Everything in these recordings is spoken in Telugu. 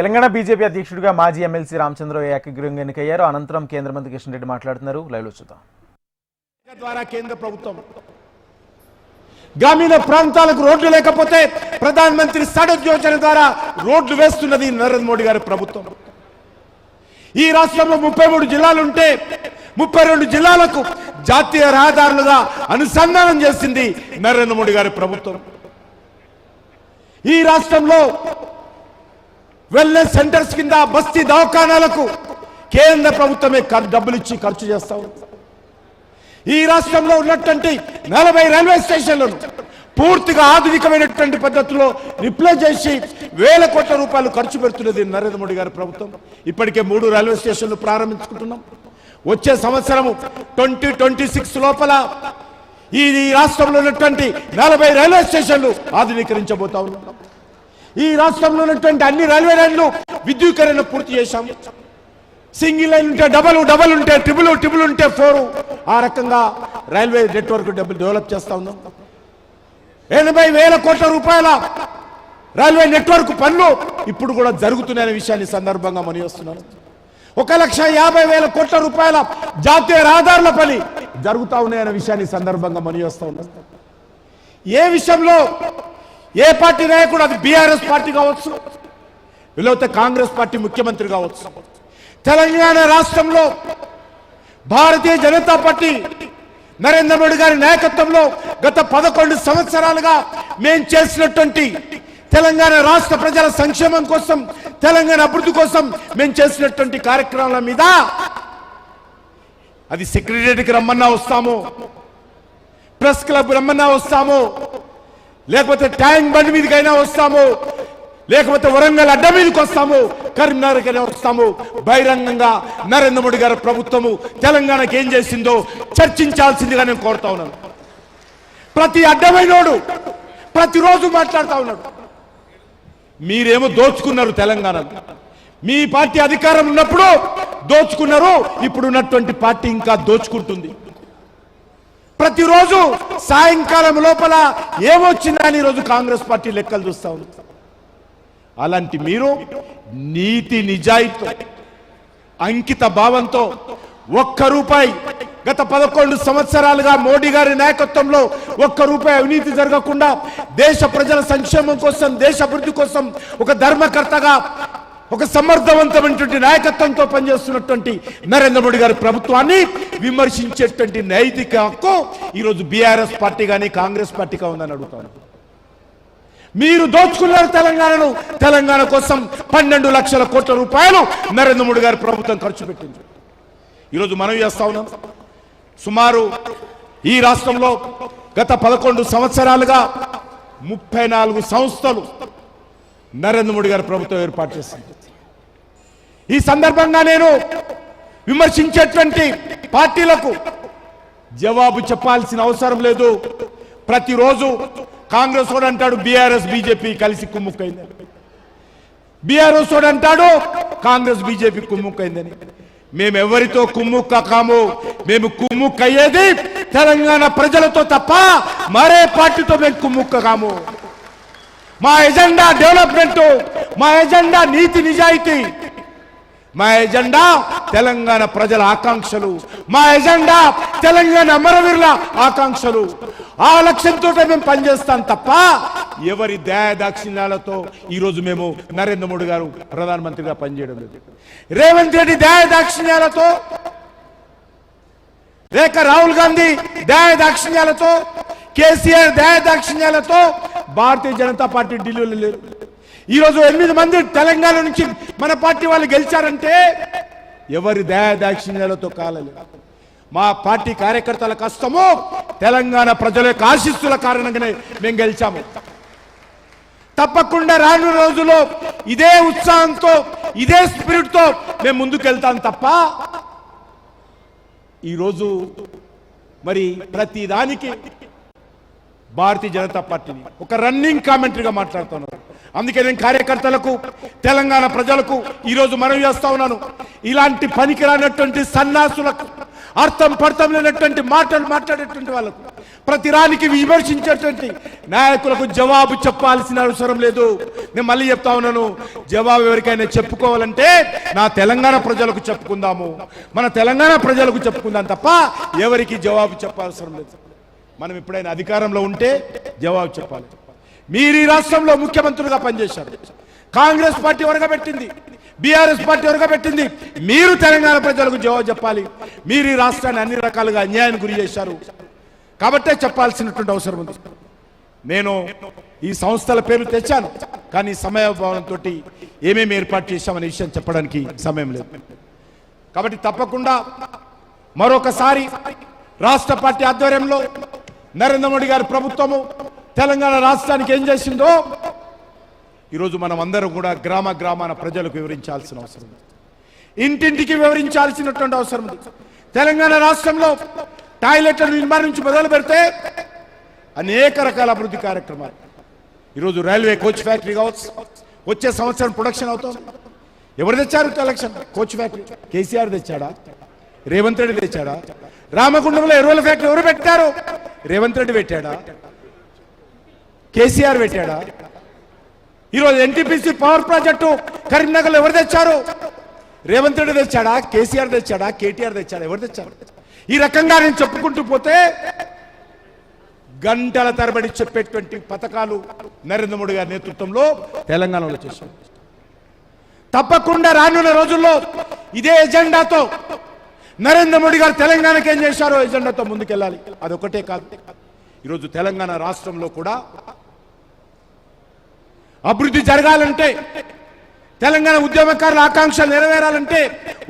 తెలంగాణ బీజేపీ అధ్యక్షుడిగా మాజీ ఎమ్మెల్సీ రామచంద్రరావు ఏకగ్రీవంగా ఎన్నికయ్యారు. అనంతరం కేంద్ర మంత్రి కిషన్ రెడ్డి మాట్లాడుతున్నారు. లైవ్లో చూద్దాం. ద్వారా కేంద్ర ప్రభుత్వం గ్రామీణ ప్రాంతాలకు రోడ్లు లేకపోతే ప్రధానమంత్రి సడక్ యోజన ద్వారా రోడ్లు వేస్తున్నది నరేంద్ర మోడీ గారి ప్రభుత్వం. ఈ రాష్ట్రంలో 33 జిల్లాలుంటే 32 జిల్లాలకు జాతీయ రహదారులుగా అనుసంధానం చేసింది నరేంద్ర మోడీ గారి ప్రభుత్వం. ఈ రాష్ట్రంలో వెల్నెస్ సెంటర్స్ కింద బస్తీ దవాఖానాలకు కేంద్ర ప్రభుత్వమే డబ్బులు ఇచ్చి ఖర్చు చేస్తా ఉంది. ఈ రాష్ట్రంలో ఉన్నటువంటి 40 రైల్వే స్టేషన్లను పూర్తిగా ఆధునికమైనటువంటి పద్ధతిలో రిప్లేస్ చేసి వేల కోట్ల రూపాయలు ఖర్చు పెడుతున్నది నరేంద్ర మోడీ గారి ప్రభుత్వం. ఇప్పటికే 3 రైల్వే స్టేషన్లు ప్రారంభించుకుంటున్నాం. వచ్చే సంవత్సరం 2026 లోపల ఈ రాష్ట్రంలో ఉన్నటువంటి 40 రైల్వే స్టేషన్లు ఆధునీకరించబోతా ఉన్నాం. ఈ రాష్ట్రంలో ఉన్నటువంటి అన్ని రైల్వే లైన్లు విద్యుదీకరణ పూర్తి చేశాం. సింగిల్ లైన్ ఉంటే డబల్ ఉంటే ట్రిపుల్ ఉంటే 4 ఆ రకంగా రైల్వే నెట్వర్క్ డెవలప్ చేస్తా ఉన్నాం. 80,000 కోట్ల రూపాయల రైల్వే నెట్వర్క్ పనులు ఇప్పుడు కూడా జరుగుతున్నాయనే విషయాన్ని సందర్భంగా మనవిస్తున్నాను. 1,50,000 కోట్ల రూపాయల జాతీయ రహదారుల పని జరుగుతూ ఉన్నాయనే విషయాన్ని సందర్భంగా మనవిస్తా ఉన్నాం. ఏ విషయంలో ఏ పార్టీ నాయకుడు, అది బీఆర్ఎస్ పార్టీ కావచ్చు, లేకపోతే కాంగ్రెస్ పార్టీ ముఖ్యమంత్రి కావచ్చు, తెలంగాణ రాష్ట్రంలో భారతీయ జనతా పార్టీ నరేంద్ర మోడీ గారి నాయకత్వంలో గత 11 సంవత్సరాలుగా మేము చేసినటువంటి తెలంగాణ రాష్ట్ర ప్రజల సంక్షేమం కోసం, తెలంగాణ అభివృద్ధి కోసం మేము చేసినటువంటి కార్యక్రమాల మీద అది సెక్రటరీకి రమ్మన్నా వస్తాము, ప్రెస్ క్లబ్ రమ్మన్నా వస్తాము, లేకపోతే ట్యాంక్ బండి మీదకైనా వస్తాము, లేకపోతే వరంగల్ అడ్డ మీదకి వస్తాము, కరీంనగర్కైనా వస్తాము. బహిరంగంగా నరేంద్ర మోడీ గారి ప్రభుత్వము తెలంగాణకి ఏం చేసిందో చర్చించాల్సిందిగా నేను కోరుతా ఉన్నాను. ప్రతి అడ్డమైనోడు ప్రతిరోజు మాట్లాడుతూ ఉన్నాడు. మీరేమో దోచుకున్నారు తెలంగాణను. మీ పార్టీ అధికారం ఉన్నప్పుడు దోచుకున్నారు, ఇప్పుడు ఉన్నటువంటి పార్టీ ఇంకా దోచుకుంటుంది. ప్రతిరోజు సాయంకాలం లోపల ఏమొచ్చిందా అని ఈరోజు కాంగ్రెస్ పార్టీ లెక్కలు చూస్తా ఉంది. అలాంటి మీరు నీతి నిజాయితీ అంకిత భావంతో ₹1 గత 11 సంవత్సరాలుగా మోడీ గారి నాయకత్వంలో ₹1 అవినీతి జరగకుండా దేశ ప్రజల సంక్షేమం కోసం, దేశ అభివృద్ధి కోసం ఒక ధర్మకర్తగా, ఒక సమర్థవంతమైనటువంటి నాయకత్వంతో పనిచేస్తున్నటువంటి నరేంద్ర మోడీ గారి ప్రభుత్వాన్ని విమర్శించేటువంటి నైతిక హక్కు ఈరోజు బీఆర్ఎస్ పార్టీ కానీ కాంగ్రెస్ పార్టీగా ఉందని అడుగుతాను. మీరు దోచుకున్నారు తెలంగాణను. తెలంగాణ కోసం 12 లక్షల కోట్ల రూపాయలు నరేంద్ర మోడీ గారి ప్రభుత్వం ఖర్చు పెట్టింది. ఈరోజు మనం చేస్తా ఉన్నాం. సుమారు ఈ రాష్ట్రంలో గత 11 సంవత్సరాలుగా 34 సంస్థలు నరేంద్ర మోడీ గారి ప్రభుత్వం ఏర్పాటు చేసింది. ఈ సందర్భంగా నేను విమర్శించేటువంటి పార్టీలకు జవాబు చెప్పాల్సిన అవసరం లేదు. ప్రతిరోజు కాంగ్రెస్ వాడు అంటాడు బీఆర్ఎస్ బీజేపీ కలిసి కుమ్ముక్కైందని, బీఆర్ఎస్ వాడు అంటాడు కాంగ్రెస్ బీజేపీ కుమ్ముక్కైందని. మేము ఎవరితో కుమ్ముక్క కాము. మేము కుమ్ముక్కయ్యేది తెలంగాణ ప్రజలతో తప్ప మరే పార్టీతో మేము కుమ్ముక్క కాము. మా ఎజెండా డెవలప్మెంట్, మా ఎజెండా నీతి నిజాయితీ, మా ఎజెండా తెలంగాణ ప్రజల ఆకాంక్షలు, మా ఎజెండా తెలంగాణ అమరవీరుల ఆకాంక్షలు. ఆ లక్ష్యంతో మేము పనిచేస్తాం తప్ప ఎవరి దయాదాక్షిణ్యాలతో ఈరోజు మేము నరేంద్ర మోడీ గారు ప్రధానమంత్రిగా పనిచేయడం లేదు. రేవంత్ రెడ్డి దయాదాక్షిణ్యాలతో, లేక రాహుల్ గాంధీ దయాదాక్షిణ్యాలతో, కేసీఆర్ దయాదాక్షిణ్యాలతో భారతీయ జనతా పార్టీ ఢిల్లీలో లేరు. ఈరోజు 8 మంది తెలంగాణ నుంచి మన పార్టీ వాళ్ళు గెలిచారంటే ఎవరి దయాదాక్షిణ్యాలతో కాలేదు. మా పార్టీ కార్యకర్తల కష్టము, తెలంగాణ ప్రజల యొక్క ఆశీస్సుల కారణంగానే మేము గెలిచాము. తప్పకుండా రానున్న రోజుల్లో ఇదే ఉత్సాహంతో, ఇదే స్పిరిట్తో మేము ముందుకెళ్తాం తప్ప ఈరోజు మరి ప్రతి దానికి భారతీయ జనతా పార్టీని ఒక రన్నింగ్ కామెంటరీగా మాట్లాడుతున్నారు. అందుకే నేను కార్యకర్తలకు, తెలంగాణ ప్రజలకు ఈరోజు మనవి చేస్తా ఉన్నాను. ఇలాంటి పనికిరానటువంటి సన్నాసులకు, అర్థం పర్థం లేనటువంటి మాటలు మాట్లాడేటువంటి వాళ్ళకు ప్రతి రానికి విమర్శించేటువంటి నాయకులకు జవాబు చెప్పాల్సిన అవసరం లేదు. నేను మళ్ళీ చెప్తా ఉన్నాను, జవాబు ఎవరికైనా చెప్పుకోవాలంటే నా తెలంగాణ ప్రజలకు చెప్పుకుందాము, మన తెలంగాణ ప్రజలకు చెప్పుకుందాం తప్ప ఎవరికి జవాబు చెప్పాల్సిన లేదు. మనం ఎప్పుడైనా అధికారంలో ఉంటే జవాబు చెప్పాలి. మీరు ఈ రాష్ట్రంలో ముఖ్యమంత్రులుగా పనిచేశారు, కాంగ్రెస్ పార్టీ ఒరగబెట్టింది, బీఆర్ఎస్ పార్టీ ఒరగబెట్టింది. మీరు తెలంగాణ ప్రజలకు జవాబు చెప్పాలి. మీరు ఈ రాష్ట్రాన్ని అన్ని రకాలుగా అన్యాయానికి గురి చేశారు కాబట్టే చెప్పాల్సినటువంటి అవసరం ఉంది. నేను ఈ సంస్థల పేర్లు తెచ్చాను, కానీ సమయభావంతో ఏమేమి ఏర్పాటు చేశామనే విషయం చెప్పడానికి సమయం లేదు. కాబట్టి తప్పకుండా మరొకసారి రాష్ట్ర పార్టీ ఆధ్వర్యంలో నరేంద్ర మోడీ గారి ప్రభుత్వము తెలంగాణ రాష్ట్రానికి ఏం చేసిందో ఈరోజు మనం అందరం కూడా గ్రామ గ్రామాన ప్రజలకు వివరించాల్సిన అవసరం ఉంది, ఇంటింటికి వివరించాల్సినటువంటి అవసరం ఉంది. తెలంగాణ రాష్ట్రంలో టాయిలెట్ల నిర్మాణం నుంచి మొదలు పెడితే అనేక రకాల అభివృద్ధి కార్యక్రమాలు. ఈరోజు రైల్వే కోచ్ ఫ్యాక్టరీ కావచ్చు, వచ్చే సంవత్సరం ప్రొడక్షన్ అవుతుంది. ఎవరు తెచ్చారు కలెక్షన్? కోచ్ ఫ్యాక్టరీ కేసీఆర్ తెచ్చాడా? రేవంత్ రెడ్డి తెచ్చాడా? రామగుండంలో ఎరువుల ఫ్యాక్టరీ ఎవరు పెట్టారు? రేవంత్ రెడ్డి పెట్టాడా? కేసీఆర్ పెట్టాడా? ఈరోజు ఎన్టీపీసీ పవర్ ప్రాజెక్టు కరీంనగర్లో ఎవరు తెచ్చారు? రేవంత్ రెడ్డి తెచ్చాడా? కేసీఆర్ తెచ్చాడా? కేటీఆర్ తెచ్చాడా? ఎవరు తెచ్చారు? ఈ రకంగా నేను చెప్పుకుంటూ పోతే గంటల తరబడి చెప్పేటువంటి పథకాలు నరేంద్ర మోడీ గారి నేతృత్వంలో తెలంగాణలో చేశారు. తప్పకుండా రానున్న రోజుల్లో ఇదే ఎజెండాతో నరేంద్ర మోడీ గారు తెలంగాణకి ఏం చేశారో ఎజెండాతో ముందుకెళ్ళాలి. అదొకటే కాదు, ఈరోజు తెలంగాణ రాష్ట్రంలో కూడా అభివృద్ధి జరగాలంటే, తెలంగాణ ఉద్యమకారుల ఆకాంక్షలు నెరవేరాలంటే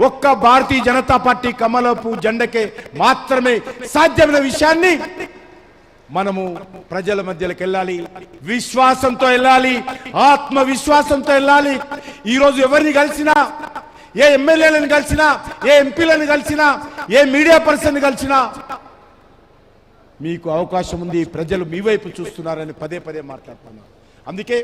ఒక్క భారతీయ జనతా పార్టీ కమలపు జెండకే మాత్రమే సాధ్యమైన విషయాన్ని మనము ప్రజల మధ్యలోకి వెళ్ళాలి, విశ్వాసంతో వెళ్ళాలి, ఆత్మవిశ్వాసంతో వెళ్ళాలి. ఈరోజు ఎవరిని కలిసినా, ఏ ఎమ్మెల్యేలను కలిసినా, ఏ ఎంపీలను కలిసినా, ఏ మీడియా పర్సన్ కలిసినా మీకు అవకాశం ఉంది, ప్రజలు మీ వైపు చూస్తున్నారని పదే పదే మాట్లాడుతున్నారు. అందుకే